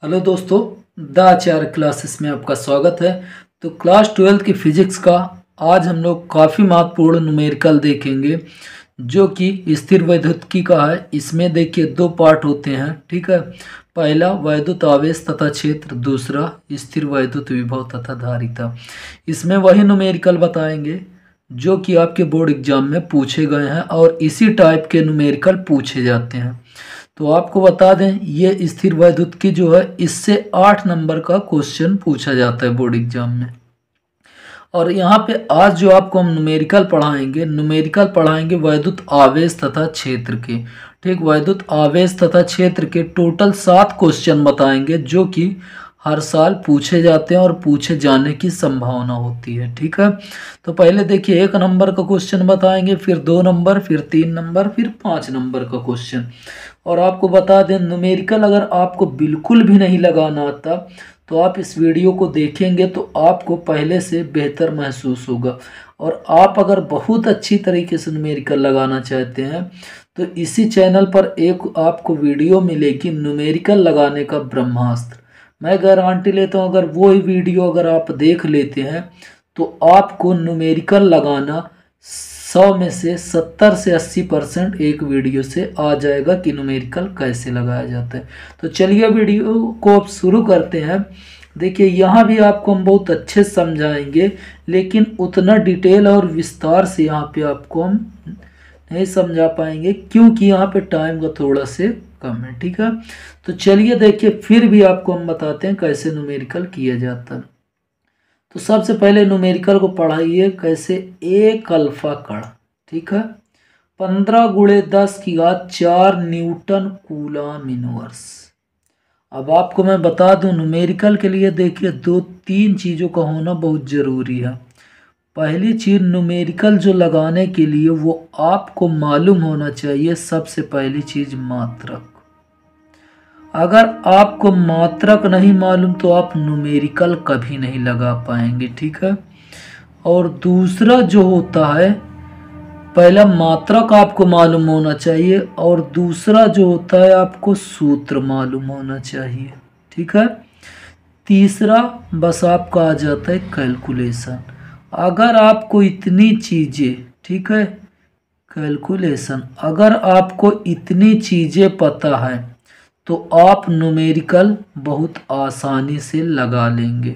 Hello दोस्तों, the Acharya classes में आपका स्वागत है। तो क्लास 12 की फिजिक्स का आज हम लोग काफ़ी महत्वपूर्ण न्यूमेरिकल देखेंगे जो कि स्थिर वैद्युतिकी का है। इसमें देखिए दो पार्ट होते हैं, ठीक है। पहला वैद्युत आवेश तथा क्षेत्र, दूसरा स्थिर वैद्युत विभव तथा धारिता। इसमें वही न्यूमेरिकल बताएंगे जो कि आपके बोर्ड एग्जाम में पूछे गए हैं और इसी टाइप के न्यूमेरिकल पूछे जाते हैं। तो आपको बता दें ये स्थिर वैद्युतिकी जो है इससे 8 नंबर का क्वेश्चन पूछा जाता है बोर्ड एग्जाम में। और यहाँ पे आज जो आपको हम न्यूमेरिकल पढ़ाएंगे वैद्युत आवेश तथा क्षेत्र के। ठीक, वैद्युत आवेश तथा क्षेत्र के टोटल 7 क्वेश्चन बताएंगे जो कि हर साल पूछे जाते हैं और पूछे जाने की संभावना होती है। ठीक है, तो पहले देखिए 1 नंबर का क्वेश्चन बताएंगे, फिर 2 नंबर, फिर 3 नंबर, फिर 5 नंबर का क्वेश्चन। और आपको बता दें न्यूमेरिकल अगर आपको बिल्कुल भी नहीं लगाना आता तो आप इस वीडियो को देखेंगे तो आपको पहले से बेहतर महसूस होगा। और आप अगर बहुत अच्छी तरीके से न्यूमेरिकल लगाना चाहते हैं तो इसी चैनल पर एक आपको वीडियो मिलेगी न्यूमेरिकल लगाने का ब्रह्मास्त्र। मैं गारंटी लेता हूँ अगर वो ही वीडियो अगर आप देख लेते हैं तो आपको न्यूमेरिकल लगाना 100 में से 70 से 80% एक वीडियो से आ जाएगा कि न्यूमेरिकल कैसे लगाया जाता है। तो चलिए वीडियो को अब शुरू करते हैं। देखिए यहाँ भी आपको हम बहुत अच्छे से समझाएंगे लेकिन उतना डिटेल और विस्तार से यहाँ पे आपको हम नहीं समझा पाएंगे क्योंकि यहाँ पे टाइम का थोड़ा से कम है। ठीक है, तो चलिए देखिए फिर भी आपको हम बताते हैं कैसे न्यूमेरिकल किया जाता है। तो सबसे पहले न्यूमेरिकल को पढ़ाइए कैसे। एक अल्फा कण, ठीक है, 15 × 10⁴ न्यूटन कूलम इनवर्स। अब आपको मैं बता दूं न्यूमेरिकल के लिए देखिए 2-3 चीज़ों का होना बहुत ज़रूरी है। पहली चीज़ न्यूमेरिकल जो लगाने के लिए वो आपको मालूम होना चाहिए। सबसे पहली चीज़ मात्रक। अगर आपको मात्रक नहीं मालूम तो आप न्यूमेरिकल कभी नहीं लगा पाएंगे। ठीक है, और दूसरा जो होता है पहला मात्रक आपको मालूम होना चाहिए और दूसरा जो होता है आपको सूत्र मालूम होना चाहिए। ठीक है, तीसरा बस आपका आ जाता है कैलकुलेशन। अगर आपको इतनी चीज़ें, ठीक है, कैलकुलेशन, अगर आपको इतनी चीज़ें पता है तो आप न्यूमेरिकल बहुत आसानी से लगा लेंगे।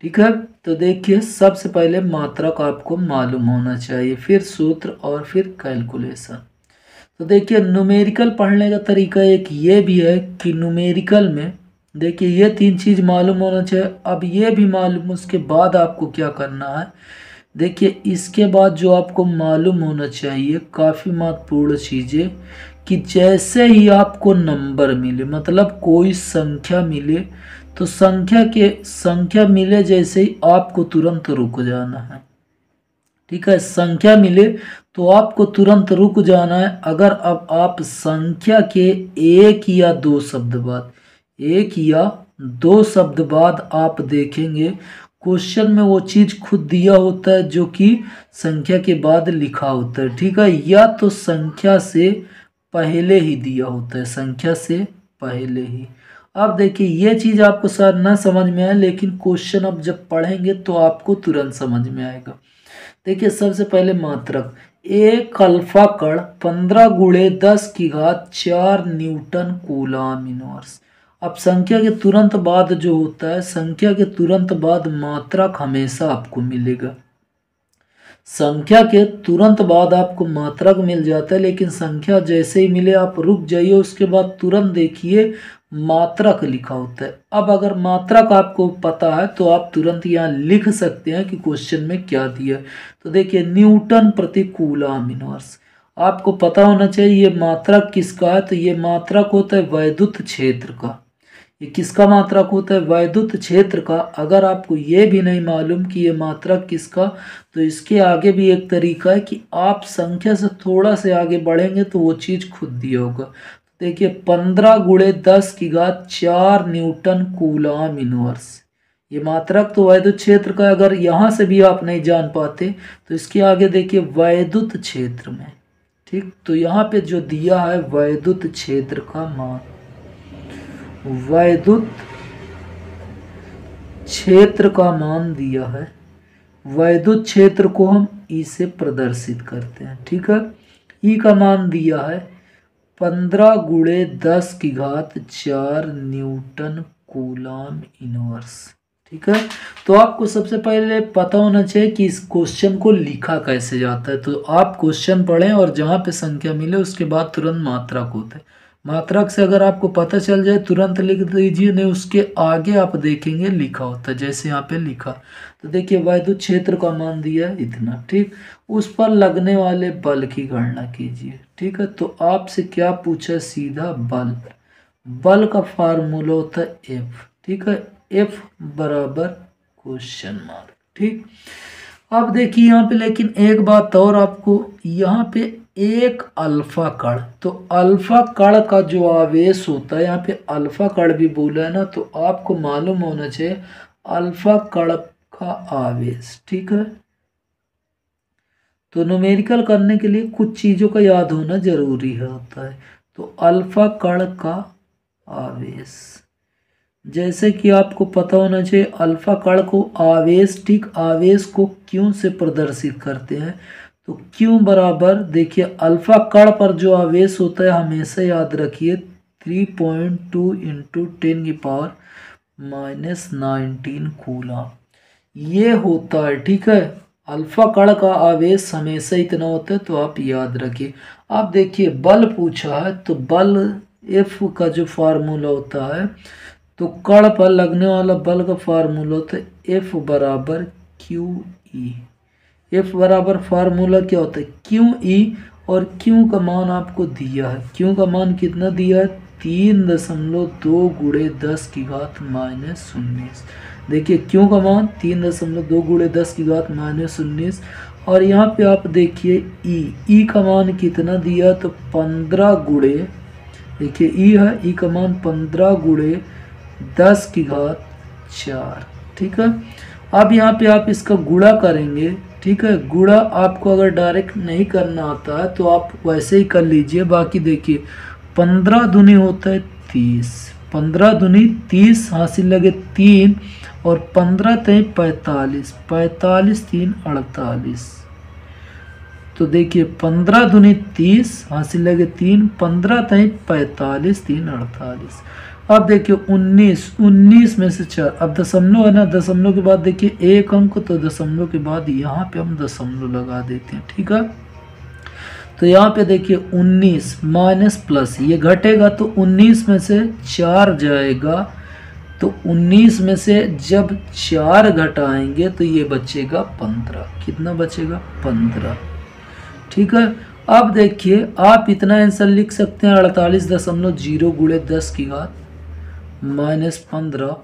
ठीक है, तो देखिए सबसे पहले मात्रक आपको मालूम होना चाहिए, फिर सूत्र और फिर कैलकुलेशन। तो देखिए न्यूमेरिकल पढ़ने का तरीका एक ये भी है कि न्यूमेरिकल में देखिए ये 3 चीज़ मालूम होना चाहिए। अब ये भी मालूम, उसके बाद आपको क्या करना है। देखिए इसके बाद जो आपको मालूम होना चाहिए काफ़ी महत्वपूर्ण चीज़ें कि जैसे ही आपको नंबर मिले, मतलब कोई संख्या मिले, तो संख्या मिले जैसे ही आपको तुरंत रुक जाना है। ठीक है, संख्या मिले तो आपको तुरंत रुक जाना है। अगर अब आप संख्या के एक या दो शब्द बाद आप देखेंगे क्वेश्चन में वो चीज़ खुद दिया होता है जो कि संख्या के बाद लिखा होता है। ठीक है, या तो संख्या से पहले ही दिया होता है, संख्या से पहले ही। अब देखिए ये चीज़ आपको शायद ना समझ में आए लेकिन क्वेश्चन अब जब पढ़ेंगे तो आपको तुरंत समझ में आएगा। देखिए सबसे पहले मात्रक, एक अल्फा कण 15 × 10⁴ न्यूटन कूलम इनवर्स। अब संख्या के तुरंत बाद जो होता है, संख्या के तुरंत बाद मात्रक हमेशा आपको मिलेगा। संख्या के तुरंत बाद आपको मात्रक मिल जाता है लेकिन संख्या जैसे ही मिले आप रुक जाइए, उसके बाद तुरंत देखिए मात्रक लिखा होता है। अब अगर मात्रक आपको पता है तो आप तुरंत यहाँ लिख सकते हैं कि क्वेश्चन में क्या दिया है। तो देखिए न्यूटन प्रति कूलम इनवर्स आपको पता होना चाहिए। ये मात्रक किसका है, तो ये मात्रक होता है वैद्युत क्षेत्र का। ये किसका मात्रक होता है, वैद्युत क्षेत्र का। अगर आपको ये भी नहीं मालूम कि ये मात्रक किसका, तो इसके आगे भी एक तरीका है कि आप संख्या से थोड़ा से आगे बढ़ेंगे तो वो चीज़ खुद दिया होगा। देखिए 15 × 10⁴ न्यूटन कूलम इनवर्स, ये मात्रक तो वैद्युत क्षेत्र का। अगर यहाँ से भी आप नहीं जान पाते तो इसके आगे देखिए वैद्युत क्षेत्र में। ठीक, तो यहाँ पे जो दिया है वैद्युत क्षेत्र का मान, वैद्युत क्षेत्र का मान दिया है, वैद्युत क्षेत्र को हम ई से प्रदर्शित करते हैं। ठीक है, ई का मान दिया है 15 गुणे 10 की घात 4 न्यूटन कूलम इनवर्स। ठीक है, तो आपको सबसे पहले पता होना चाहिए कि इस क्वेश्चन को लिखा कैसे जाता है। तो आप क्वेश्चन पढ़ें और जहाँ पे संख्या मिले उसके बाद तुरंत मात्रक होता है। मात्रक से अगर आपको पता चल जाए तुरंत लिख दीजिए, नहीं उसके आगे आप देखेंगे लिखा होता है, जैसे यहाँ पे लिखा। तो देखिए वैद्युत क्षेत्र का मान दिया है इतना, ठीक, उस पर लगने वाले बल की गणना कीजिए। ठीक है, तो आपसे क्या पूछा, सीधा बल, बल का फार्मूला होता है एफ। ठीक है, एफ बराबर क्वेश्चन मार्क। ठीक, अब देखिए यहाँ पे लेकिन एक बात और, आपको यहाँ पे एक अल्फा कण, तो अल्फा कण का जो आवेश होता है, यहाँ पे अल्फा कण भी बोला है ना, तो आपको मालूम होना चाहिए अल्फा कण का आवेश। ठीक है, तो न्यूमेरिकल करने के लिए कुछ चीज़ों का याद होना जरूरी होता है। तो अल्फा कण का आवेश, जैसे कि आपको पता होना चाहिए अल्फा कण को आवेश, ठीक, आवेश को क्यू से प्रदर्शित करते हैं। तो क्यू बराबर, देखिए अल्फा कण पर जो आवेश होता है हमेशा याद रखिए 3.2 इंटू 10 की पावर -19 कूलम ये होता है। ठीक है, अल्फा कण का आवेश हमेशा इतना होता है, तो आप याद रखिए। आप देखिए बल पूछा है, तो बल एफ का जो फार्मूला होता है, तो कण पर लगने वाला बल का फार्मूला होता है एफ बराबर क्यू ई। एफ बराबर फार्मूला क्या होता है, क्यू ई, और क्यू का मान आपको दिया है, क्यू का मान कितना दिया है 3.2 गुणे 10 की घात -19। देखिए क्यू का मान 3.2 गुणे 10 की घात -19, और यहाँ पे आप देखिए ई का मान कितना दिया, तो 15 गुणे, देखिए ई है, ई का मान 15 गुणे 10 की घात 4। ठीक है, अब यहाँ पे आप इसका गुणा करेंगे। ठीक है, गुणा आपको अगर डायरेक्ट नहीं करना आता है तो आप वैसे ही कर लीजिए। बाकी देखिए 15 दूनी होता है 30, 15 दूनी 30, हासिल लगे 3, और 15 3 45, 45 3 48। तो देखिए 15 दूनी 30, हासिल लगे 3, 15 3 45 3 48। अब देखिए 19 में से 4, अब दशमलव है ना, दशमलव के बाद देखिए एक अंक, तो दशमलव के बाद यहाँ पे हम दशमलव लगा देते हैं। ठीक है, तो यहाँ पे देखिए 19 माइनस प्लस, ये घटेगा तो 19 में से 4 जाएगा, तो 19 में से जब 4 घटाएंगे तो ये बचेगा 15। कितना बचेगा, 15। ठीक है, अब देखिए आप इतना आंसर लिख सकते हैं 48.0 गुणे 10 की घात -15।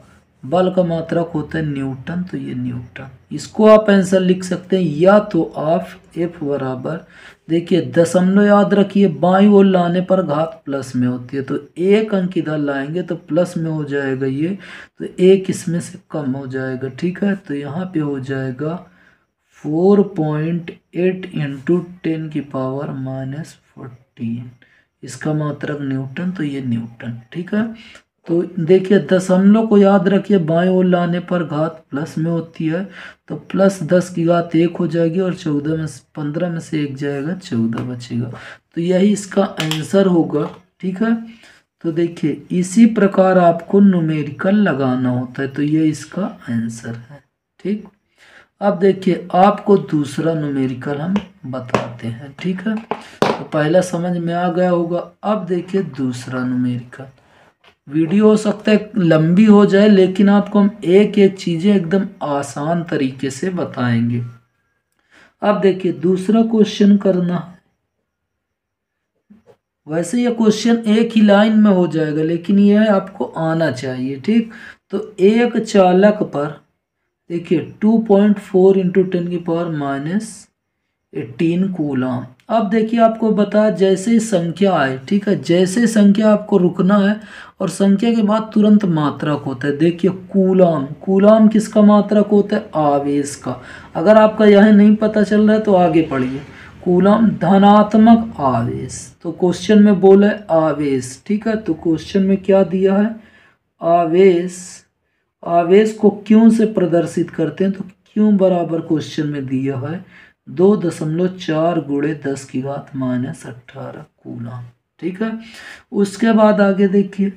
बल का मात्रक होता है न्यूटन, तो ये न्यूटन, इसको आप आंसर लिख सकते हैं। या तो आप एफ बराबर, देखिए दशमलव याद रखिए बाईं ओर लाने पर घात प्लस में होती है, तो एक अंक इधर लाएंगे तो प्लस में हो जाएगा ये, तो एक इसमें से कम हो जाएगा। ठीक है, तो यहाँ पे हो जाएगा 4.8 इंटू 10 की पावर -14, इसका मात्रक न्यूटन, तो ये न्यूटन। ठीक है, तो देखिए दशमलव को याद रखिए बाएं ओर लाने पर घात प्लस में होती है, तो प्लस 10 की घात 1 हो जाएगी, और 15 में से 1 जाएगा, 14 बचेगा। तो यही इसका आंसर होगा। ठीक है, तो देखिए इसी प्रकार आपको न्यूमेरिकल लगाना होता है, तो ये इसका आंसर है। ठीक, अब देखिए आपको दूसरा न्यूमेरिकल हम बताते हैं। ठीक है, तो पहला समझ में आ गया होगा। अब देखिए दूसरा न्यूमेरिकल, वीडियो हो सकता है लंबी हो जाए, लेकिन आपको हम एक एक चीज़ें एकदम आसान तरीके से बताएंगे। अब देखिए दूसरा क्वेश्चन करना है, वैसे ये क्वेश्चन एक ही लाइन में हो जाएगा, लेकिन यह आपको आना चाहिए। ठीक, तो एक चालक पर देखिए 2.4 इंटू 10 की पावर -18 कूलम। अब देखिए आपको बता, जैसे ही संख्या आए, ठीक है, जैसे संख्या आपको रुकना है, और संख्या के बाद तुरंत मात्रक होता है। देखिए कूलम, कूलम किसका मात्रक होता है, आवेश का। अगर आपका यह नहीं पता चल रहा है तो आगे पढ़िए। कूलम धनात्मक आवेश, तो क्वेश्चन में बोला है आवेश। ठीक है, तो क्वेश्चन में क्या दिया है, आवेश, आवेश को क्यों से प्रदर्शित करते हैं, तो क्यों बराबर क्वेश्चन में दिया है 2.4 गुणे 10⁻18 कूलम। ठीक है। उसके बाद आगे देखिए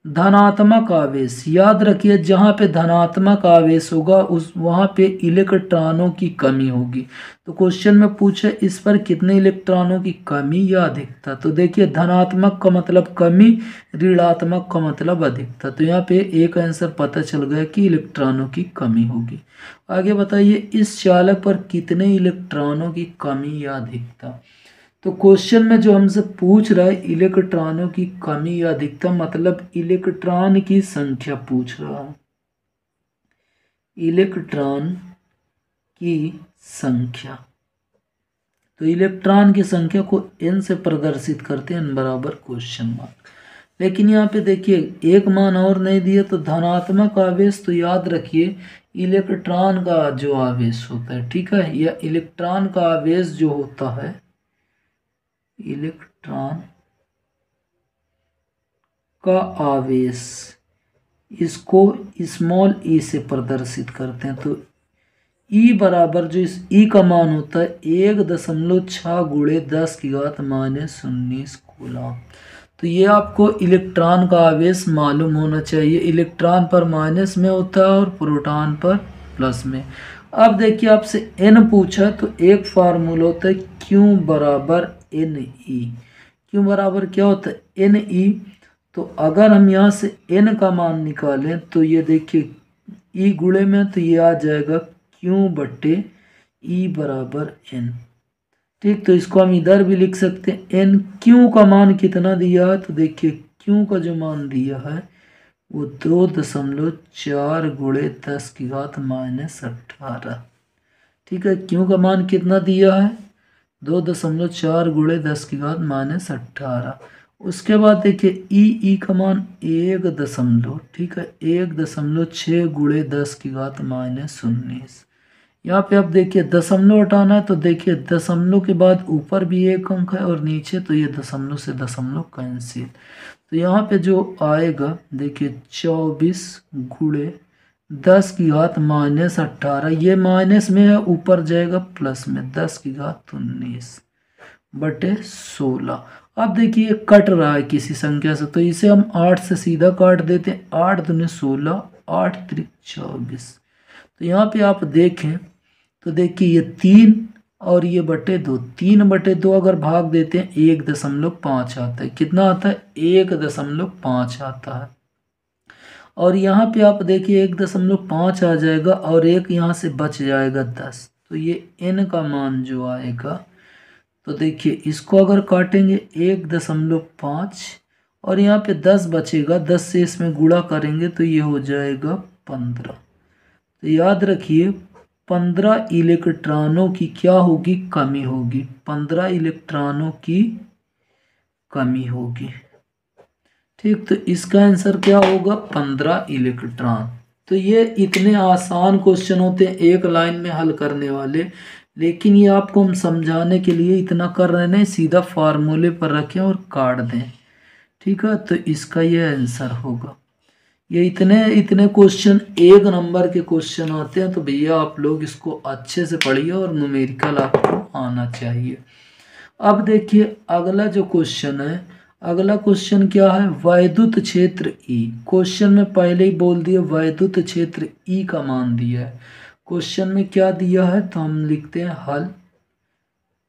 धनात्मक आवेश, याद रखिए जहाँ पे धनात्मक आवेश होगा उस वहाँ पे इलेक्ट्रॉनों की कमी होगी। तो क्वेश्चन में पूछे इस पर कितने इलेक्ट्रॉनों की कमी या अधिकता, तो देखिए धनात्मक का मतलब कमी, ऋणात्मक का मतलब अधिकता। तो यहाँ पे एक आंसर पता चल गया कि इलेक्ट्रॉनों की कमी होगी। आगे बताइए इस चालक पर कितने इलेक्ट्रॉनों की कमी या अधिकता। तो क्वेश्चन में जो हमसे पूछ रहा है इलेक्ट्रॉनों की कमी या अधिकता मतलब इलेक्ट्रॉन की संख्या पूछ रहा है, इलेक्ट्रॉन की संख्या। तो इलेक्ट्रॉन की संख्या को n से प्रदर्शित करते हैं, n बराबर क्वेश्चन मार्क। लेकिन यहाँ पे देखिए एक मान और नहीं दिया, तो धनात्मक आवेश तो याद रखिए इलेक्ट्रॉन का जो आवेश होता है, ठीक है, या इलेक्ट्रॉन का आवेश जो होता है, इलेक्ट्रॉन का आवेश, इसको स्मॉल ई से प्रदर्शित करते हैं। तो ई बराबर जो इस ई का मान होता है 1.6 गुणे 10⁻19 कूलम। तो ये आपको इलेक्ट्रॉन का आवेश मालूम होना चाहिए। इलेक्ट्रॉन पर माइनस में होता है और प्रोटॉन पर प्लस में। अब देखिए आपसे n पूछा तो एक फार्मूला होता है Q बराबर NE। Q बराबर क्या होता है NE। तो अगर हम यहाँ से n का मान निकालें तो ये देखिए E गुणे में, तो ये आ जाएगा Q बटे E बराबर n। ठीक, तो इसको हम इधर भी लिख सकते हैं n। Q का मान कितना दिया है, तो देखिए Q का जो मान दिया है वो 2.4 गुणे 10⁻18। ठीक है, Q का मान कितना दिया है 2.4 गुणे 10⁻18। उसके बाद देखिए ई का मान 1 ठीक है 1.6 गुणे 10⁻19। यहाँ पे आप देखिए दशमलव हटाना है, तो देखिए दशमलव के बाद ऊपर भी एक अंक है और नीचे, तो ये दशमलव से दशमलव कैंसिल। तो यहाँ पे जो आएगा देखिए 24 गुणे 10⁻18, ये माइनस में है, ऊपर जाएगा प्लस में 10⁻19 बटे 16। अब देखिए ये कट रहा है किसी संख्या से, तो इसे हम 8 से सीधा काट देते हैं। 8 दूनी 16, 8 त्रिक 24। तो यहाँ पे आप देखें तो देखिए ये 3 और ये बटे 2, 3 बटे 2 अगर भाग देते हैं 1.5 आता है। कितना आता है 1.5 आता है। और यहाँ पे आप देखिए 1.5 आ जाएगा और एक यहाँ से बच जाएगा 10। तो ये n का मान जो आएगा, तो देखिए इसको अगर काटेंगे 1.5 और यहाँ पे 10 बचेगा, 10 से इसमें गुणा करेंगे तो ये हो जाएगा 15। तो याद रखिए 15 इलेक्ट्रॉनों की क्या होगी, कमी होगी। 15 इलेक्ट्रॉनों की कमी होगी। ठीक, तो इसका आंसर क्या होगा 15 इलेक्ट्रॉन। तो ये इतने आसान क्वेश्चन होते हैं एक लाइन में हल करने वाले, लेकिन ये आपको हम समझाने के लिए इतना कर रहे नहीं, सीधा फार्मूले पर रखें और काट दें। ठीक है, तो इसका ये आंसर होगा। ये इतने क्वेश्चन एक नंबर के क्वेश्चन आते हैं, तो भैया आप लोग इसको अच्छे से पढ़िए और न्यूमेरिकल आपको आना चाहिए। अब देखिए अगला जो क्वेश्चन है, अगला क्वेश्चन क्या है, वैद्युत क्षेत्र E। क्वेश्चन में पहले ही बोल दिया वैद्युत क्षेत्र E का मान दिया है। क्वेश्चन में क्या दिया है, तो हम लिखते हैं हल।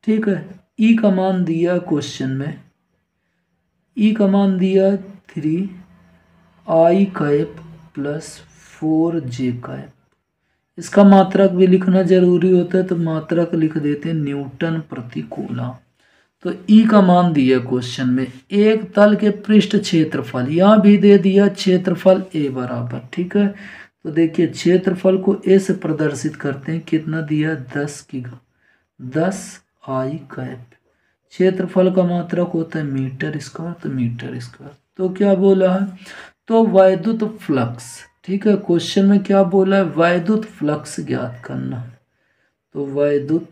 ठीक है, E का मान दिया है क्वेश्चन में, E का मान दिया 3i cap plus 4j cap. इसका मात्रक भी लिखना जरूरी होता है, तो मात्रक लिख देते हैं न्यूटन प्रति कूलम। तो E का मान दिया क्वेश्चन में। एक तल के पृष्ठ क्षेत्रफल, यहाँ भी दे दिया क्षेत्रफल A बराबर। ठीक है, तो देखिए क्षेत्रफल को A से प्रदर्शित करते हैं। कितना दिया 10i कैप। क्षेत्रफल का मात्रक होता है मीटर स्क्वायर, तो मीटर स्क्वायर। तो क्या बोला है, तो वैद्युत फ्लक्स। ठीक है, क्वेश्चन में क्या बोला है, वैद्युत फ्लक्स ज्ञात करना है। तो वैद्युत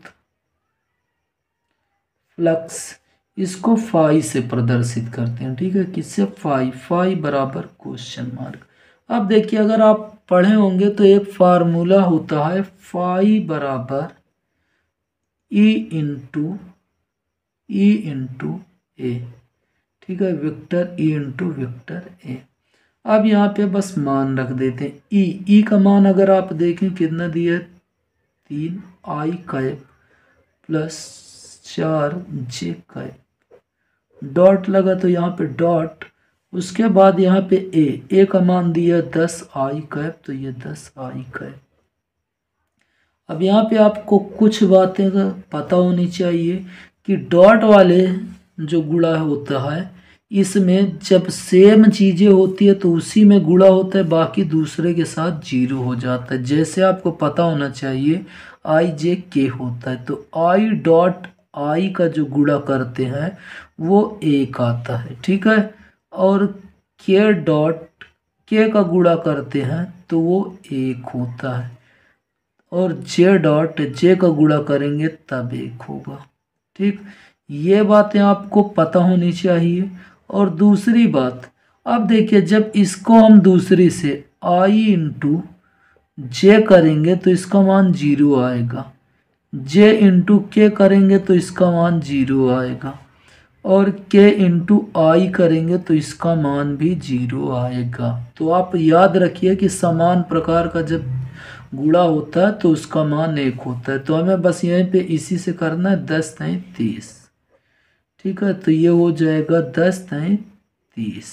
फ्लक्स इसको फाई से प्रदर्शित करते हैं। ठीक है, किससे, फाई बराबर क्वेश्चन मार्क। अब देखिए अगर आप पढ़े होंगे तो एक फार्मूला होता है फाई बराबर ई इंटू ए, ठीक है, vector E into vector A. अब यहाँ पे बस मान रख देते हैं ई का मान अगर आप देखें कितना दिया है 3 आई कैप प्लस 4 जे कैप, डॉट लगा तो यहाँ पे डॉट, उसके बाद यहाँ पे ए का मान दिया 10 आई कैप, तो ये 10 आई कैप। अब यहाँ पे आपको कुछ बातें का पता होनी चाहिए कि डॉट वाले जो गुणा होता है इसमें जब सेम चीज़ें होती है तो उसी में गुणा होता है, बाकी दूसरे के साथ जीरो हो जाता है। जैसे आपको पता होना चाहिए आई जे के होता है तो आई डॉट आई का जो गुणा करते हैं वो एक आता है, ठीक है, और के डॉट के का गुणा करते हैं तो वो एक होता है, और जे डॉट जे का गुणा करेंगे तब एक होगा, ठीक। ये बातें आपको पता होनी चाहिए। और दूसरी बात, अब देखिए जब इसको हम दूसरी से आई इंटू जे करेंगे तो इसका मान जीरो आएगा, जे इंटू के करेंगे तो इसका मान जीरो आएगा, और के इंटू आई करेंगे तो इसका मान भी जीरो आएगा। तो आप याद रखिए कि समान प्रकार का जब गुणा होता है तो उसका मान एक होता है। तो हमें बस यहीं पे इसी से करना है 10 नहीं 30, ठीक है, तो ये हो जाएगा 10 नहीं 30,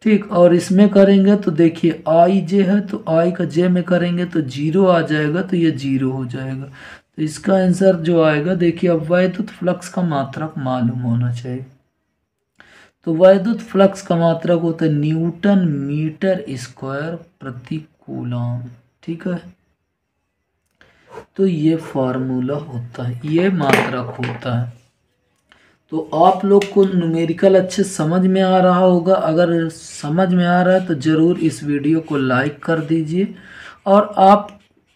ठीक। और इसमें करेंगे तो देखिए आई जे है तो आई का जे में करेंगे तो जीरो आ जाएगा, तो ये जीरो हो जाएगा। तो इसका आंसर जो आएगा देखिए, अब वैद्युत फ्लक्स का मात्रक मालूम होना चाहिए। तो वैद्युत फ्लक्स का मात्रक होता है न्यूटन मीटर स्क्वायर प्रति कूलम, ठीक है। तो ये फार्मूला होता है, ये मात्रक होता है। तो आप लोग को न्यूमेरिकल अच्छे समझ में आ रहा होगा। अगर समझ में आ रहा है तो ज़रूर इस वीडियो को लाइक कर दीजिए, और आप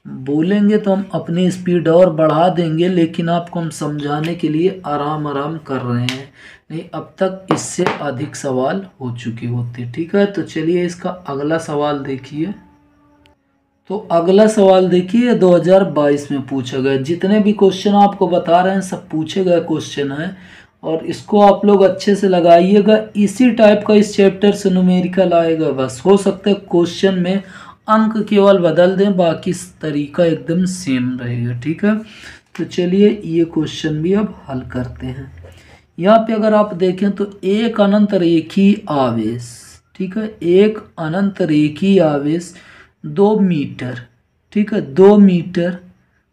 बोलेंगे तो हम अपनी स्पीड और बढ़ा देंगे, लेकिन आपको हम समझाने के लिए आराम कर रहे हैं, नहीं अब तक इससे अधिक सवाल हो चुके होते, ठीक है। तो चलिए इसका अगला सवाल देखिए। तो अगला सवाल देखिए 2022 में पूछा गया, जितने भी क्वेश्चन आपको बता रहे हैं सब पूछे गए क्वेश्चन हैं, और इसको आप लोग अच्छे से लगाइएगा। इसी टाइप का इस चैप्टर से न्यूमेरिकल आएगा, बस हो सकता है क्वेश्चन में अंक केवल बदल दें, बाकी तरीका एकदम सेम रहेगा, ठीक है। तो चलिए ये क्वेश्चन भी अब हल करते हैं। यहाँ पे अगर आप देखें तो एक अनंत रेखीय आवेश, ठीक है, एक अनंत रेखीय आवेश 2 मीटर, ठीक है, 2 मीटर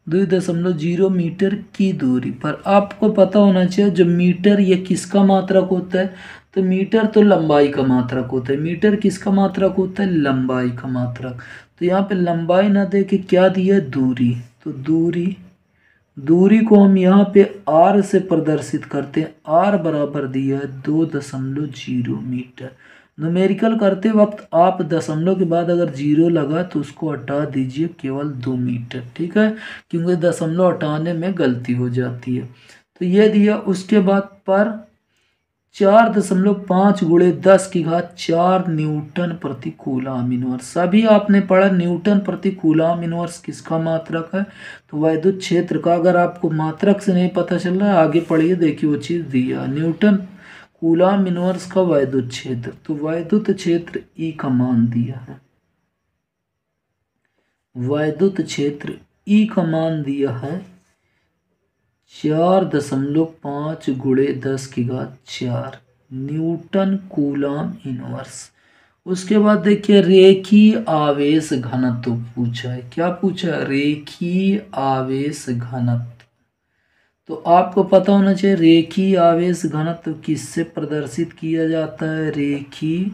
2.0 मीटर की दूरी पर, आपको पता होना चाहिए जो मीटर ये किसका मात्रक होता है, तो मीटर तो लंबाई का मात्रक होता है। मीटर किसका मात्रक होता है, लंबाई का मात्रक। तो यहाँ पे लंबाई ना दे के क्या दिया, दूरी, तो दूरी को हम यहाँ पे r से प्रदर्शित करते हैं। r बराबर दिया है 2.0 मीटर। न्यूमेरिकल करते वक्त आप दशमलव के बाद अगर जीरो लगा तो उसको हटा दीजिए, केवल 2 मीटर, ठीक है, क्योंकि दशमलव हटाने में गलती हो जाती है। तो ये दिया, उसके बाद पर 4.5 गुणे 10 की घात 4 न्यूटन प्रति कूलम इनवर्स। सभी आपने पढ़ा न्यूटन प्रति कूलम इनवर्स किसका मात्रक है, तो वैद्युत क्षेत्र का। अगर आपको मात्रक से नहीं पता चल रहा है आगे पढ़िए, देखिए वो चीज़ दिया न्यूटन कूलम इनवर्स का वैद्युत क्षेत्र। तो वैद्युत क्षेत्र ई का मान दिया है, वैद्युत क्षेत्र ई का मान दिया है 4.5 गुणे 10 की घात 4 न्यूटन कूलम इनवर्स। उसके बाद देखिए रेखीय आवेश घनत्व पूछा है। क्या पूछा है, रेखीय आवेश घनत्व। तो आपको पता होना चाहिए रेखीय आवेश घनत्व किससे प्रदर्शित किया जाता है, रेखीय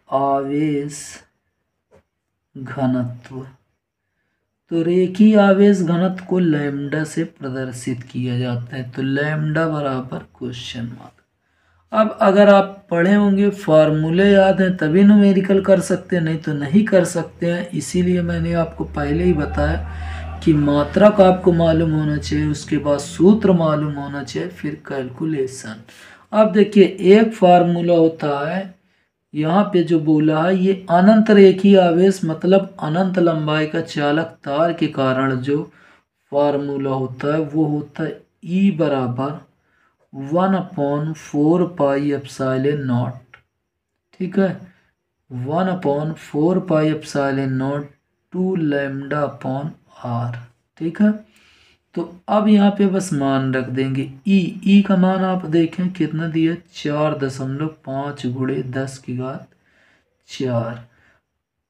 आवेश घनत्व। तो रेखीय आवेश घनत्व को लैम्डा से प्रदर्शित किया जाता है। तो लैम्डा बराबर क्वेश्चन मार्क। अब अगर आप पढ़े होंगे, फार्मूले याद हैं तभी न्यूमेरिकल कर सकते हैं, नहीं तो नहीं कर सकते हैं। इसीलिए मैंने आपको पहले ही बताया कि मात्रक आपको मालूम होना चाहिए, उसके बाद सूत्र मालूम होना चाहिए, फिर कैलकुलेशन। अब देखिए एक फार्मूला होता है यहाँ पे जो बोला है ये अनंत रेखीय आवेश मतलब अनंत लंबाई का चालक तार के कारण जो फार्मूला होता है वो होता है ई बराबर 1/4 पाई एप्सिलॉन नॉट। ठीक है, 1/4 पाई एप्सिलॉन नॉट 2 लैम्डा/r। ठीक है, तो अब यहाँ पे बस मान रख देंगे ई का मान आप देखें कितना दिया, 4.5 गुणे 10⁴।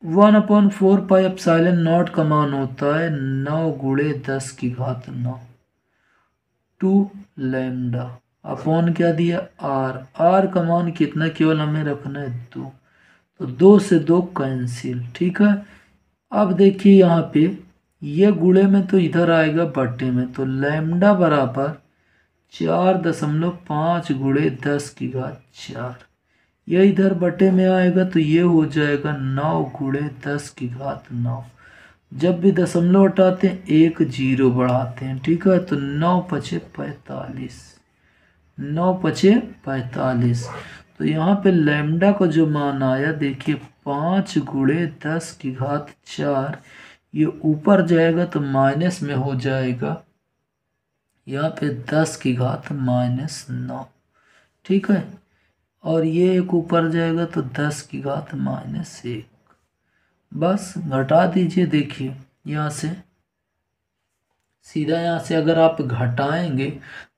1/4 पाई एप्सिलॉन नॉट का मान होता है 9 गुणे 10⁹। 2 लैम्डा अपॉन क्या दिया आर का मान कितना, केवल हमें रखना है 2, तो 2 से 2 कैंसिल। ठीक है, अब देखिए यहाँ पे ये गुणे में तो इधर आएगा बट्टे में, तो लैम्डा बराबर 4.5 गुणे 10⁴। ये इधर बटे में आएगा तो ये हो जाएगा 9 गुणे 10⁹। जब भी दशमलव हटाते हैं एक जीरो बढ़ाते हैं। ठीक है, तो 9×5 = 45, 9×5 = 45। तो यहाँ पे लैम्डा का जो मान आया देखिए 5 गुणे 10⁴। ये ऊपर जाएगा तो माइनस में हो जाएगा यहाँ पे 10⁻⁻9। ठीक है, और ये एक ऊपर जाएगा तो 10⁻⁻1। बस घटा दीजिए। देखिए यहाँ से सीधा, यहाँ से अगर आप घटाएंगे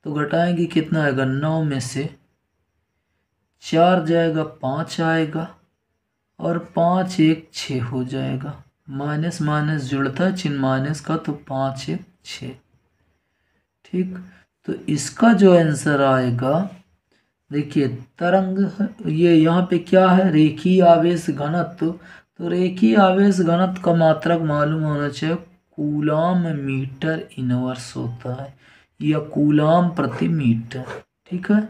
तो घटाएंगे कितना आएगा, 9 में से 4 जाएगा 5 आएगा, और 5 1 6 हो जाएगा। माइनस माइनस जुड़ता है चिन्ह माइनस का, तो 5 1 6। ठीक, तो इसका जो आंसर आएगा देखिए तरंग, ये यहाँ पे क्या है, रेखीय आवेश घनत्व। तो रेखीय आवेश घनत्व का मात्रक मालूम होना चाहिए, कूलाम मीटर इनवर्स होता है या कूलाम प्रति मीटर। ठीक है,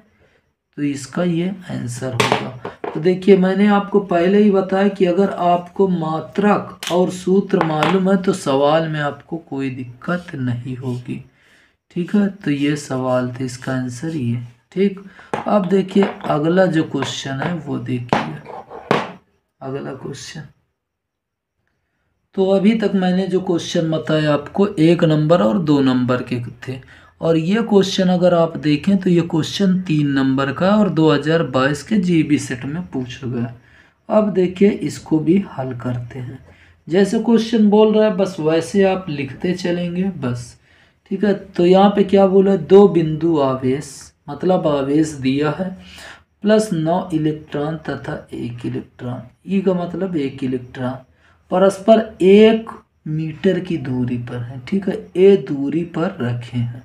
तो इसका ये आंसर होगा। तो देखिए मैंने आपको पहले ही बताया कि अगर आपको मात्रक और सूत्र मालूम है तो सवाल में आपको कोई दिक्कत नहीं होगी। ठीक है, तो ये सवाल थे, इसका आंसर ये। ठीक, अब देखिए अगला जो क्वेश्चन है वो देखिए, अगला क्वेश्चन। तो अभी तक मैंने जो क्वेश्चन बताया आपको 1 नंबर और 2 नंबर के थे, और ये क्वेश्चन अगर आप देखें तो ये क्वेश्चन 3 नंबर का और 2022 के जीबी सेट में पूछा गया। अब देखिए इसको भी हल करते हैं, जैसे क्वेश्चन बोल रहा है बस वैसे आप लिखते चलेंगे बस। ठीक है, तो यहाँ पे क्या बोला, 2 बिंदु आवेश मतलब आवेश दिया है +9 इलेक्ट्रॉन तथा 1 इलेक्ट्रॉन, ई का मतलब 1 इलेक्ट्रॉन परस्पर 1 मीटर की दूरी पर है। ठीक है, ए दूरी पर रखे हैं।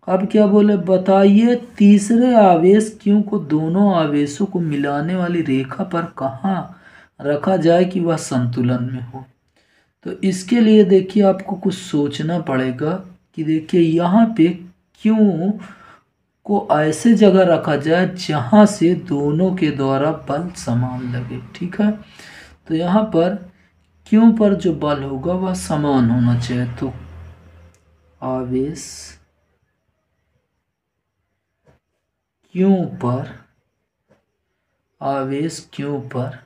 अब क्या बोले, बताइए तीसरे आवेश क्यू को दोनों आवेशों को मिलाने वाली रेखा पर कहाँ रखा जाए कि वह संतुलन में हो। तो इसके लिए देखिए आपको कुछ सोचना पड़ेगा कि देखिए यहाँ पे क्यू को ऐसे जगह रखा जाए जहाँ से दोनों के द्वारा बल समान लगे। ठीक है, तो यहाँ पर क्यू पर जो बल होगा वह समान होना चाहिए। तो आवेश क्यू पर, आवेश क्यू पर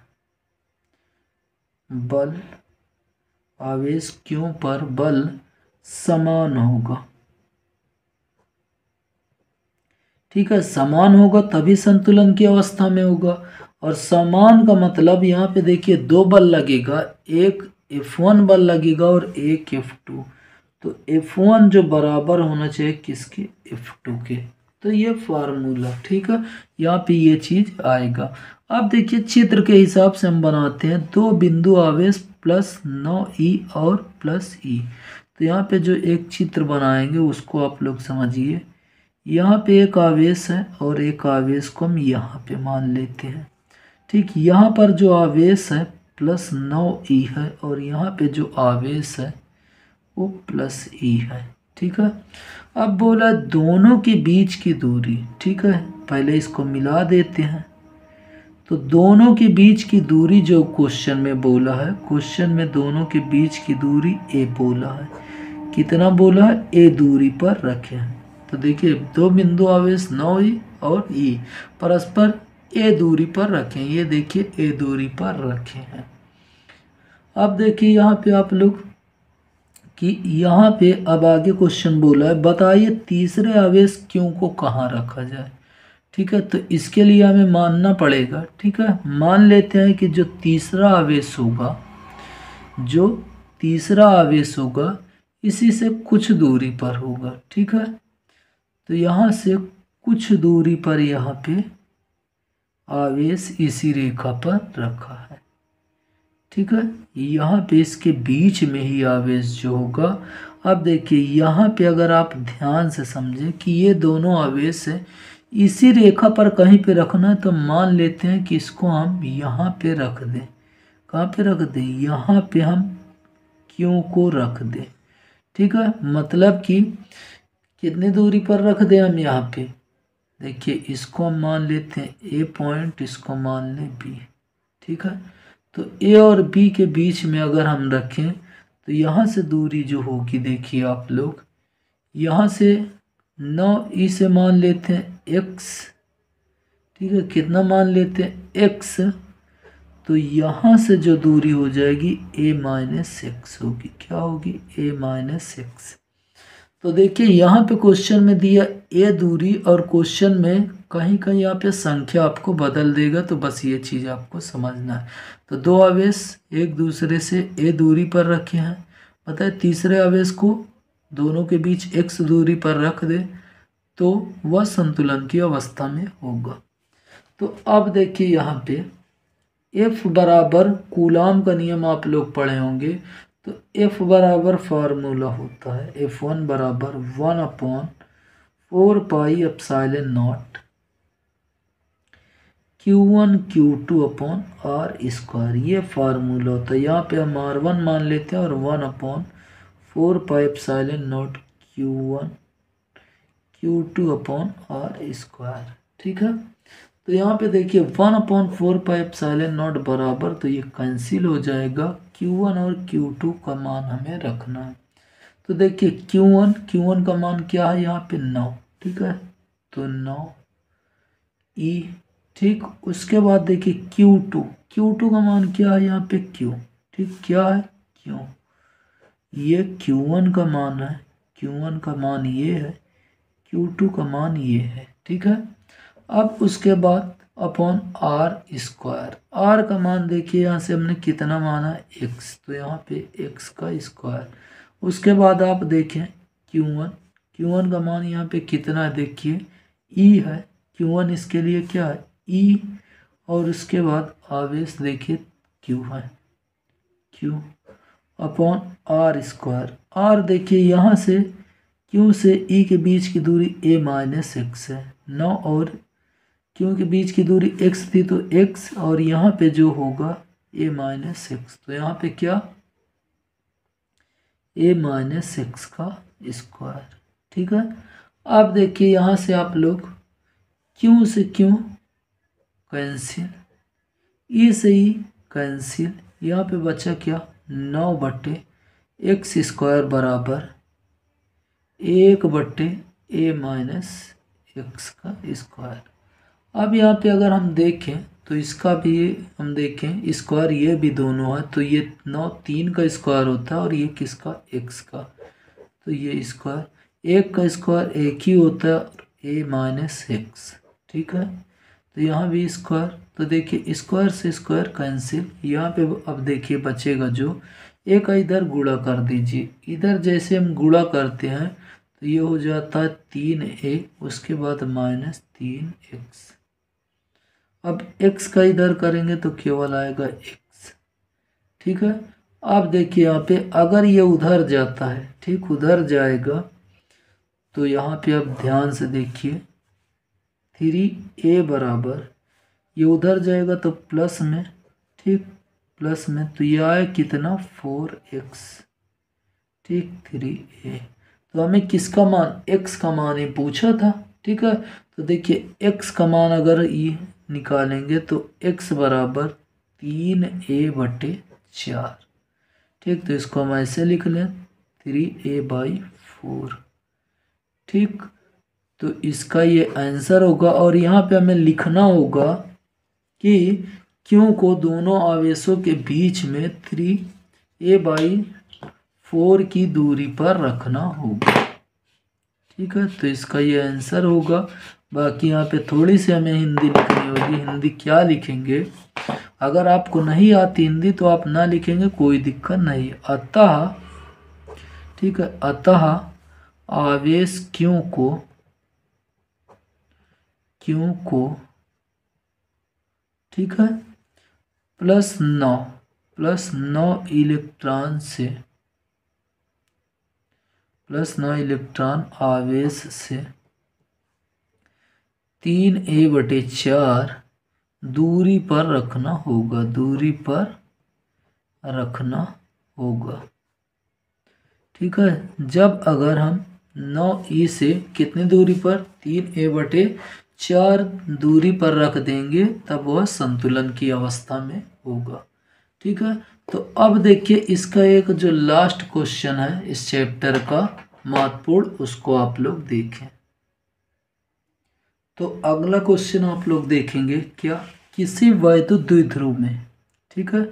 बल, आवेश क्यू पर बल समान होगा। ठीक है, समान होगा तभी संतुलन की अवस्था में होगा। और समान का मतलब यहाँ पे देखिए 2 बल लगेगा, एक F1 बल लगेगा और एक F2। तो F1 जो बराबर होना चाहिए किसके, F2 के। तो ये फार्मूला, ठीक है, यहाँ पे ये चीज आएगा। अब देखिए चित्र के हिसाब से हम बनाते हैं, 2 बिंदु आवेश +9E और +E। तो यहाँ पे जो एक चित्र बनाएंगे उसको आप लोग समझिए। यहाँ पे एक आवेश है और एक आवेश को हम यहाँ पे मान लेते हैं। ठीक, यहाँ पर जो आवेश है +9E है और यहाँ पे जो आवेश है वो +E है। ठीक है, अब बोला दोनों के बीच की दूरी। ठीक है, पहले इसको मिला देते हैं। तो दोनों के बीच की दूरी जो क्वेश्चन में बोला है, क्वेश्चन में दोनों के बीच की दूरी A बोला है। कितना बोला है, A दूरी पर रखे हैं। तो देखिए 2 बिंदु आवेश 9E और E परस्पर ए दूरी पर रखें। ये देखिए ए दूरी पर रखे हैं। अब देखिए यहाँ पे आप लोग कि यहाँ पे अब आगे क्वेश्चन बोला है, बताइए तीसरे आवेश क्यू को कहाँ रखा जाए। ठीक है, तो इसके लिए हमें मानना पड़ेगा। ठीक है, मान लेते हैं कि जो तीसरा आवेश होगा, जो तीसरा आवेश होगा इसी से कुछ दूरी पर होगा। ठीक है, तो यहाँ से कुछ दूरी पर यहाँ पे आवेश इसी रेखा पर रखा है। ठीक है, यहाँ पे इसके बीच में ही आवेश जो होगा। अब देखिए यहाँ पे अगर आप ध्यान से समझें कि ये दोनों आवेश है, इसी रेखा पर कहीं पे रखना है, तो मान लेते हैं कि इसको हम यहाँ पे रख दें। कहाँ पे रख दें? यहाँ पे हम क्यू को रख दें। ठीक है, मतलब कि कितनी दूरी पर रख दें हम यहाँ पे? देखिए इसको हम मान लेते हैं ए पॉइंट, इसको मान लें बी। ठीक है, तो ए और बी के बीच में अगर हम रखें तो यहाँ से दूरी जो होगी, देखिए आप लोग यहाँ से 9 ई से मान लेते हैं एक्स। ठीक है, कितना मान लेते हैं? एक्स। तो यहाँ से जो दूरी हो जाएगी ए माइनस एक्स होगी। क्या होगी? ए माइनस एक्स। तो देखिए यहाँ पे क्वेश्चन में दिया ए दूरी, और क्वेश्चन में कहीं कहीं यहाँ पे संख्या आपको बदल देगा, तो बस ये चीज़ आपको समझना है। तो दो आवेश एक दूसरे से ए दूरी पर रखे हैं, पता है तीसरे आवेश को दोनों के बीच एक्स दूरी पर रख दे तो वह संतुलन की अवस्था में होगा। तो अब देखिए यहाँ पे एफ बराबर कूलाम का नियम आप लोग पढ़े होंगे। तो एफ बराबर फार्मूला होता है F1 बराबर 1/4πε0 Q1 Q2 upon r square. ये फार्मूला होता है। यहाँ पे हम R1 मान लेते हैं और 1/4πε0 Q1 Q2 upon r square. ठीक है, तो यहाँ पे देखिए 1/4πε0 बराबर, तो ये कैंसिल हो जाएगा। Q1 और Q2 का मान हमें रखना है। तो देखिए Q1 का मान क्या है यहाँ पे? 9। ठीक है, तो 9 ई। ठीक, उसके बाद देखिए Q2 का मान क्या है यहाँ पे? Q। ठीक, क्या है? Q। ये Q1 का मान है, Q1 का मान ये है, Q2 का मान ये है। ठीक है, अब उसके बाद अपॉन आर स्क्वायर। आर का मान देखिए यहाँ से हमने कितना माना? x, तो यहाँ पे x का स्क्वायर। उसके बाद आप देखें Q1 का मान यहाँ पे कितना है? देखिए e है, Q1 इसके लिए क्या है? e। और उसके बाद आवेश देखिए q है, q upon r square. R देखिए यहाँ से q से e के बीच की दूरी a माइनस एक्स है। 9 और q के बीच की दूरी x थी, तो x, और यहाँ पे जो होगा a माइनस एक्स। तो यहाँ पे क्या? a माइनस एक्स का स्क्वायर। ठीक है, अब देखिए यहाँ से आप लोग q से q कैंसिल, e से e कैंसिल। यहाँ पे बचा क्या? 9/x स्क्वायर बराबर 1/a माइनस एक्स का स्क्वायर। अब यहाँ पे अगर हम देखें तो इसका भी हम देखें स्क्वायर, ये भी दोनों है, तो ये 9 3 का स्क्वायर होता है, और ये किसका? x का। तो ये स्क्वायर, एक का स्क्वायर एक ही होता है, a माइनस एक्स। ठीक है, तो यहाँ भी स्क्वायर। तो देखिए स्क्वायर से स्क्वायर कैंसिल। यहाँ पे अब देखिए बचेगा जो एक का इधर गुणा कर दीजिए। इधर जैसे हम गुणा करते हैं तो ये हो जाता है 3a, उसके बाद माइनस 3x। अब x का इधर करेंगे तो केवल आएगा x। ठीक है, अब देखिए यहाँ पे अगर ये उधर जाता है, ठीक उधर जाएगा, तो यहाँ पे अब ध्यान से देखिए 3a बराबर, ये उधर जाएगा तो प्लस में, ठीक प्लस में, तो ये आए कितना? 4x। ठीक 3a। तो हमें किसका मान? x का मान ही पूछा था। ठीक है, तो देखिए x का मान अगर ये निकालेंगे तो x बराबर 3a/4। ठीक, तो इसको हम ऐसे लिख लें 3a/4। ठीक, तो इसका ये आंसर होगा। और यहाँ पे हमें लिखना होगा कि क्यू को दोनों आवेशों के बीच में 3a/4 की दूरी पर रखना होगा। ठीक है, तो इसका ये आंसर होगा। बाकी यहाँ पे थोड़ी सी हमें हिंदी लिखनी होगी। हिंदी क्या लिखेंगे, अगर आपको नहीं आती हिंदी तो आप ना लिखेंगे, कोई दिक्कत नहीं। अतः, ठीक है, अतः आवेश क्यू को ठीक है +9 इलेक्ट्रॉन आवेश से 3a/4 दूरी पर रखना होगा। ठीक है, जब अगर हम 9e से कितनी दूरी पर 3a/4 दूरी पर रख देंगे तब वह संतुलन की अवस्था में होगा। ठीक है, तो अब देखिए इसका एक जो लास्ट क्वेश्चन है इस चैप्टर का महत्वपूर्ण, उसको आप लोग देखें। तो अगला क्वेश्चन आप लोग देखेंगे क्या, किसी वैद्युत द्विध्रुव में, ठीक है,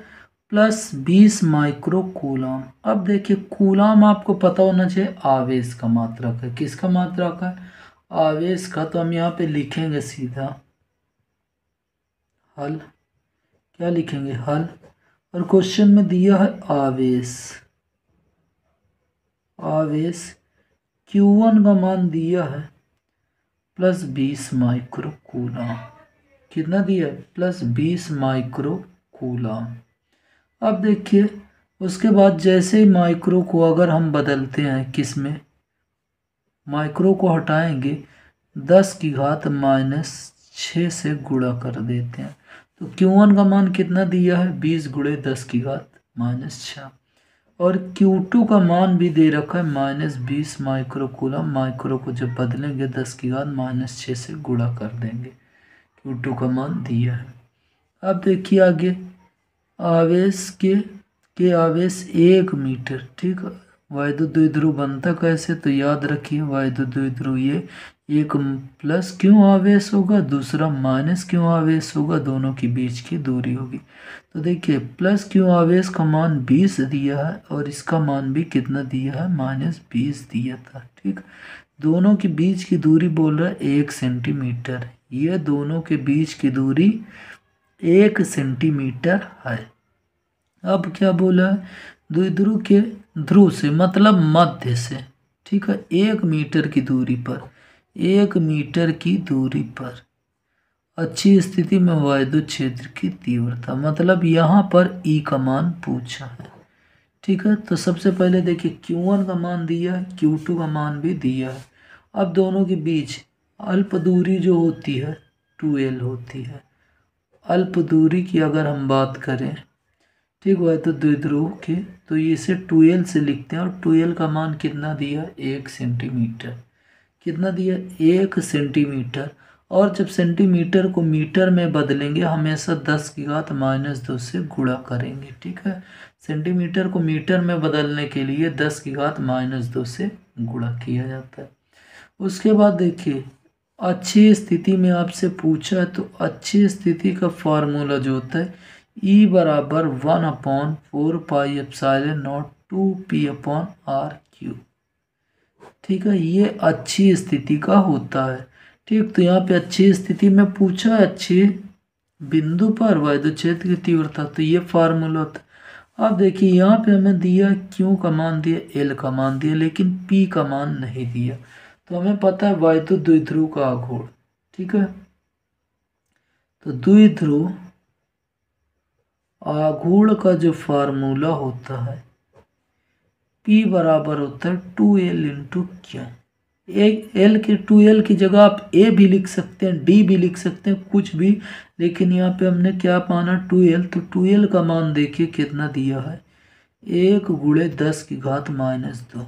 +20 माइक्रो कूलाम। अब देखिए कूलाम आपको पता होना चाहिए आवेश का मात्रक है। किसका मात्रक है, आवेश का। तो हम यहाँ पे लिखेंगे सीधा हल, क्या लिखेंगे, हल। और क्वेश्चन में दिया है आवेश Q1 का मान दिया है +20 माइक्रो कूलाम। कितना दिया है, +20 माइक्रो कूलाम। अब देखिए उसके बाद जैसे ही माइक्रो को अगर हम बदलते हैं किस में, माइक्रो को हटाएंगे 10⁻⁻6 से गुणा कर देते हैं। तो Q1 का मान कितना दिया है, 20 × 10⁻⁻6। और Q2 का मान भी दे रखा है -20 माइक्रो कूलम। माइक्रो को जब बदलेंगे 10⁻⁻6 से गुणा कर देंगे। Q2 का मान दिया है। अब देखिए आगे आवेश के आवेश 1 मीटर। ठीक है, वैद्युत द्विध्रुव बनता कैसे, तो याद रखिए वैद्युत द्विध्रुव ये एक प्लस क्यों आवेश होगा, दूसरा माइनस क्यों आवेश होगा, दोनों के बीच की दूरी होगी। तो देखिए प्लस क्यों आवेश का मान 20 दिया है और इसका मान भी कितना दिया है, -20 दिया था। ठीक, दोनों के बीच की दूरी बोल रहा है 1 सेंटीमीटर। ये दोनों के बीच की दूरी 1 सेंटीमीटर है। अब क्या बोला है, द्विध्रुव के ध्रुव से मतलब मध्य से, ठीक है, 1 मीटर की दूरी पर, 1 मीटर की दूरी पर अच्छी स्थिति में वैद्युत क्षेत्र की तीव्रता, मतलब यहाँ पर E का मान पूछा है। ठीक है, तो सबसे पहले देखिए Q1 का मान दिया है, Q2 का मान भी दिया है। अब दोनों के बीच अल्प दूरी जो होती है 2L होती है। अल्प दूरी की अगर हम बात करें, ठीक है, तो द्विध्रुव के, तो इसे 2L से लिखते हैं। और 2L का मान कितना दिया, 1 सेंटीमीटर। कितना दिया, 1 सेंटीमीटर। और जब सेंटीमीटर को मीटर में बदलेंगे हमेशा 10⁻⁻2 से गुणा करेंगे। ठीक है, सेंटीमीटर को मीटर में बदलने के लिए 10⁻⁻2 से गुणा किया जाता है। उसके बाद देखिए अच्छी स्थिति में आपसे पूछा है, तो अच्छी स्थिति का फार्मूला जो होता है E = 1/4πε0 2p/r³। ठीक है, ये अच्छी स्थिति का होता है। ठीक, तो यहाँ पे अच्छी स्थिति में पूछा है अच्छे बिंदु पर वैद्युत क्षेत्र की तीव्रता, तो ये फार्मूला होता है। अब देखिए यहाँ पे हमें दिया Q का मान दिया, L का मान दिया, लेकिन P का मान नहीं दिया। तो हमें पता है वैद्युत द्विध्रुव का आघूर्ण। ठीक है, तो द्विध्रुव आघूर्ण का जो फार्मूला होता है P बराबर होता है 2L × Q। L के 2L की जगह आप A भी लिख सकते हैं, D भी लिख सकते हैं, कुछ भी, लेकिन यहाँ पे हमने क्या माना 2L। तो 2L का मान देखिए कितना दिया है, 1 × 10⁻⁻2।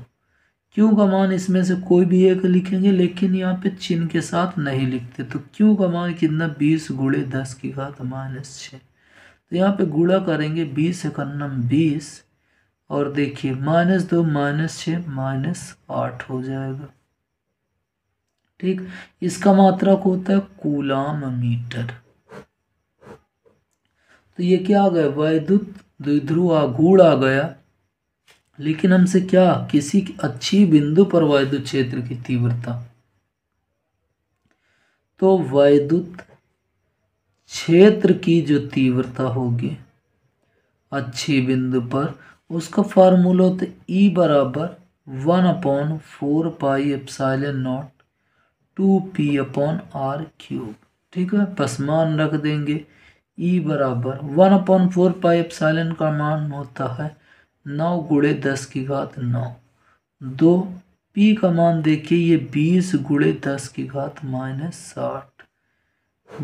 Q का मान इसमें से कोई भी एक लिखेंगे, लेकिन यहाँ पे चिन्ह के साथ नहीं लिखते। तो Q का मान कितना, 20 × 10⁻⁻6। तो यहाँ पे गुणा करेंगे 20 × 20 और देखिए -2 -6 -8 हो जाएगा। ठीक, इसका मात्रक होता है कूलाम मीटर। तो ये क्या आ गया, वैद्युत द्विध्रुव आघूर्ण आ गया। लेकिन हमसे क्या, किसी अच्छी बिंदु पर वैद्युत क्षेत्र की तीव्रता, तो वैद्युत क्षेत्र की जो तीव्रता होगी अच्छी बिंदु पर, उसका फार्मूला होता है ई बराबर 1/4πε0 2p/r³। ठीक है, बस मान रख देंगे। ई बराबर 1/4πε का मान होता है 9 × 10⁹ 2। पी का मान देखिए, ये 20 × 10⁻⁻60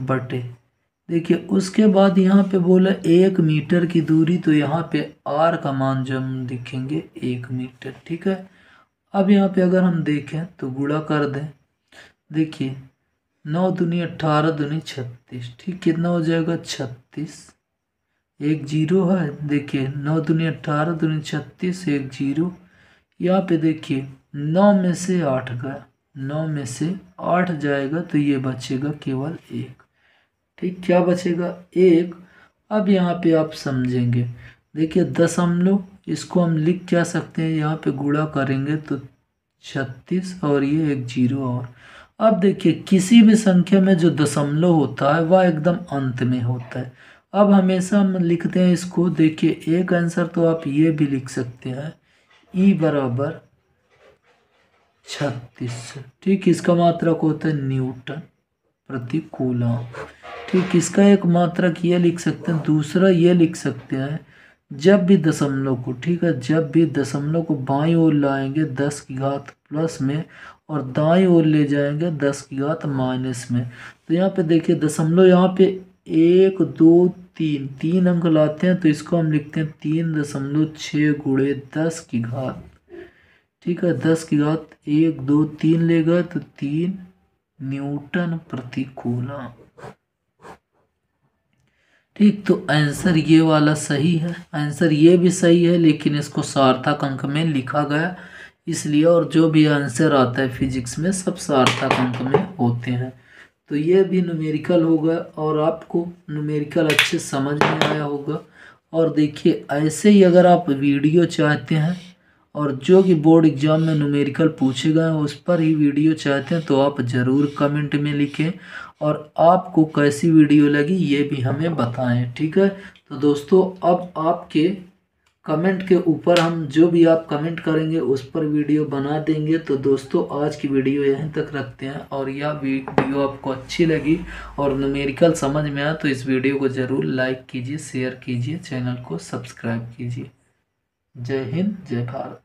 बटे, देखिए उसके बाद यहाँ पे बोला 1 मीटर की दूरी, तो यहाँ पे आर का मान जो हम लिखेंगे 1 मीटर। ठीक है, अब यहाँ पे अगर हम देखें तो गुणा कर दें, देखिए 9 दूनी 18 दूनी 36। ठीक, कितना हो जाएगा 36, एक जीरो है, देखिए 9 दूनी 18 दूनी 36, एक जीरो। यहाँ पे देखिए 9 में से 8 गया, 9 में से 8 जाएगा तो ये बचेगा केवल 1। ठीक, क्या बचेगा 1। अब यहाँ पे आप समझेंगे, देखिए दशमलव, इसको हम लिख क्या सकते हैं, यहाँ पे गुणा करेंगे तो 36 और ये एक जीरो और। अब देखिए किसी भी संख्या में जो दशमलव होता है वह एकदम अंत में होता है। अब हमेशा हम लिखते हैं इसको, देखिए एक आंसर तो आप ये भी लिख सकते हैं, ई बराबर 36। ठीक, इसका मात्रक होता है न्यूटन प्रति कूलम। ठीक, इसका एक मात्रक ये लिख सकते हैं, दूसरा ये लिख सकते हैं, जब भी दशमलव को, ठीक है, जब भी दशमलव को बाईं ओर लाएंगे 10 की घात प्लस में और दाईं ओर ले जाएंगे 10 की घात माइनस में, तो यहाँ पे देखिए दशमलव यहाँ पे 1 2 3 3 अंक लाते हैं, तो इसको हम लिखते हैं 3.6 × 10 की घात। ठीक है, 10 की घात 1 2 3 ले गए तो 3 न्यूटन प्रति कूलम। ठीक, तो आंसर ये वाला सही है, आंसर ये भी सही है, लेकिन इसको सार्थक अंक में लिखा गया इसलिए, और जो भी आंसर आता है फिजिक्स में सब सार्थक अंक में होते हैं। तो ये भी न्यूमेरिकल होगा और आपको न्यूमेरिकल अच्छे समझ में आया होगा। और देखिए ऐसे ही अगर आप वीडियो चाहते हैं और जो कि बोर्ड एग्जाम में न्यूमेरिकल पूछे गए हैं उस पर ही वीडियो चाहते हैं तो आप ज़रूर कमेंट में लिखें और आपको कैसी वीडियो लगी ये भी हमें बताएं। ठीक है, तो दोस्तों अब आपके कमेंट के ऊपर हम जो भी आप कमेंट करेंगे उस पर वीडियो बना देंगे। तो दोस्तों आज की वीडियो यहीं तक रखते हैं, और यह वीडियो आपको अच्छी लगी और न्यूमेरिकल समझ में आया तो इस वीडियो को ज़रूर लाइक कीजिए, शेयर कीजिए, चैनल को सब्सक्राइब कीजिए। जय हिंद, जय भारत।